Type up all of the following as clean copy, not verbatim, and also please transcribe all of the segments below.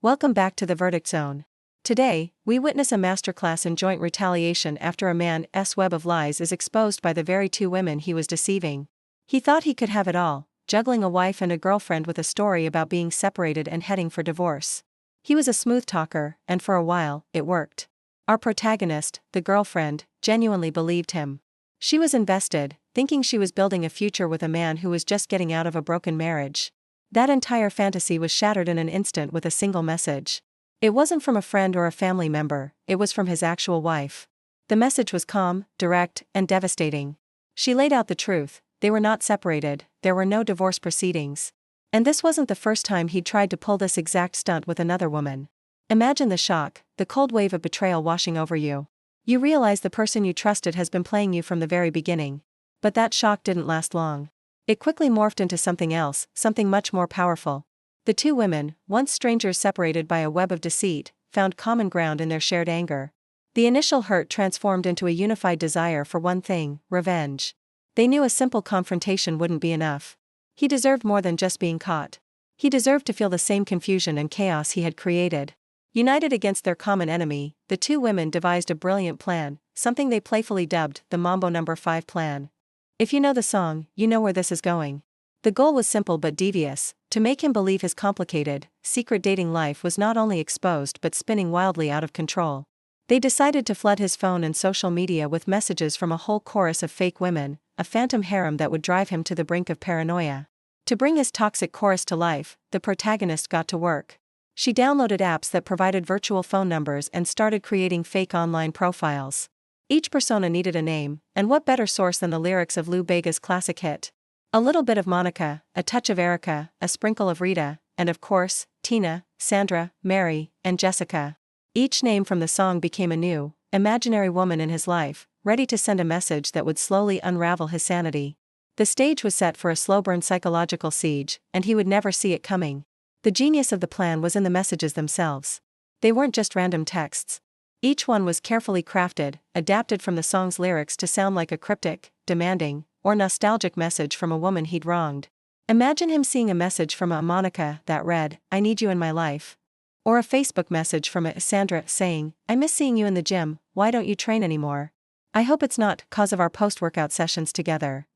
Welcome back to the Verdict Zone. Today, we witness a masterclass in joint retaliation after a man's web of lies is exposed by the very two women he was deceiving. He thought he could have it all, juggling a wife and a girlfriend with a story about being separated and heading for divorce. He was a smooth talker, and for a while, it worked. Our protagonist, the girlfriend, genuinely believed him. She was invested, thinking she was building a future with a man who was just getting out of a broken marriage. That entire fantasy was shattered in an instant with a single message. It wasn't from a friend or a family member, it was from his actual wife. The message was calm, direct, and devastating. She laid out the truth: they were not separated, there were no divorce proceedings. And this wasn't the first time he'd tried to pull this exact stunt with another woman. Imagine the shock, the cold wave of betrayal washing over you. You realize the person you trusted has been playing you from the very beginning. But that shock didn't last long. It quickly morphed into something else, something much more powerful. The two women, once strangers separated by a web of deceit, found common ground in their shared anger. The initial hurt transformed into a unified desire for one thing: revenge. They knew a simple confrontation wouldn't be enough. He deserved more than just being caught. He deserved to feel the same confusion and chaos he had created. United against their common enemy, the two women devised a brilliant plan, something they playfully dubbed the Mambo No. 5 plan. If you know the song, you know where this is going. The goal was simple but devious: to make him believe his complicated, secret dating life was not only exposed but spinning wildly out of control. They decided to flood his phone and social media with messages from a whole chorus of fake women, a phantom harem that would drive him to the brink of paranoia. To bring his toxic chorus to life, the protagonist got to work. She downloaded apps that provided virtual phone numbers and started creating fake online profiles. Each persona needed a name, and what better source than the lyrics of Lou Bega's classic hit? A little bit of Monica, a touch of Erica, a sprinkle of Rita, and of course, Tina, Sandra, Mary, and Jessica. Each name from the song became a new, imaginary woman in his life, ready to send a message that would slowly unravel his sanity. The stage was set for a slow-burn psychological siege, and he would never see it coming. The genius of the plan was in the messages themselves. They weren't just random texts. Each one was carefully crafted, adapted from the song's lyrics to sound like a cryptic, demanding, or nostalgic message from a woman he'd wronged. Imagine him seeing a message from a Monica that read, "I need you in my life." Or a Facebook message from a Sandra saying, "I miss seeing you in the gym, why don't you train anymore? I hope it's not 'cause of our post-workout sessions together."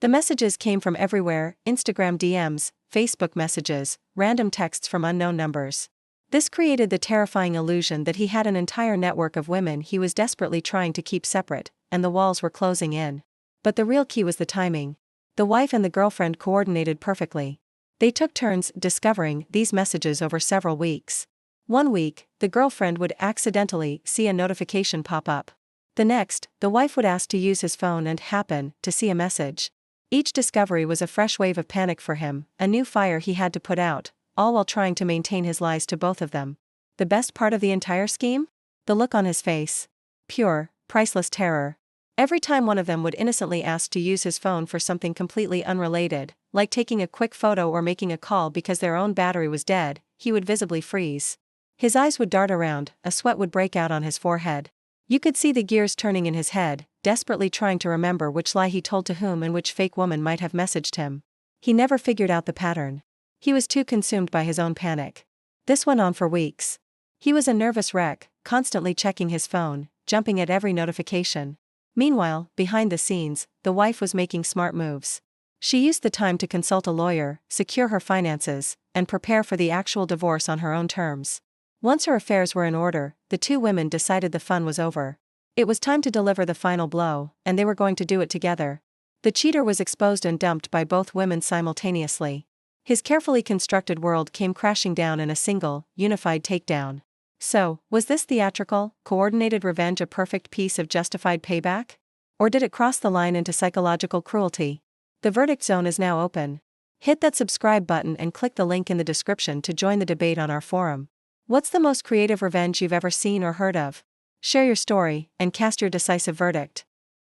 The messages came from everywhere: Instagram DMs, Facebook messages, random texts from unknown numbers. This created the terrifying illusion that he had an entire network of women he was desperately trying to keep separate, and the walls were closing in. But the real key was the timing. The wife and the girlfriend coordinated perfectly. They took turns discovering these messages over several weeks. One week, the girlfriend would accidentally see a notification pop up. The next, the wife would ask to use his phone and happen to see a message. Each discovery was a fresh wave of panic for him, a new fire he had to put out, all while trying to maintain his lies to both of them. The best part of the entire scheme? The look on his face. Pure, priceless terror. Every time one of them would innocently ask to use his phone for something completely unrelated, like taking a quick photo or making a call because their own battery was dead, he would visibly freeze. His eyes would dart around, a sweat would break out on his forehead. You could see the gears turning in his head, desperately trying to remember which lie he told to whom and which fake woman might have messaged him. He never figured out the pattern. He was too consumed by his own panic. This went on for weeks. He was a nervous wreck, constantly checking his phone, jumping at every notification. Meanwhile, behind the scenes, the wife was making smart moves. She used the time to consult a lawyer, secure her finances, and prepare for the actual divorce on her own terms. Once her affairs were in order, the two women decided the fun was over. It was time to deliver the final blow, and they were going to do it together. The cheater was exposed and dumped by both women simultaneously. His carefully constructed world came crashing down in a single, unified takedown. So, was this theatrical, coordinated revenge a perfect piece of justified payback? Or did it cross the line into psychological cruelty? The Verdict Zone is now open. Hit that subscribe button and click the link in the description to join the debate on our forum. What's the most creative revenge you've ever seen or heard of? Share your story, and cast your decisive verdict.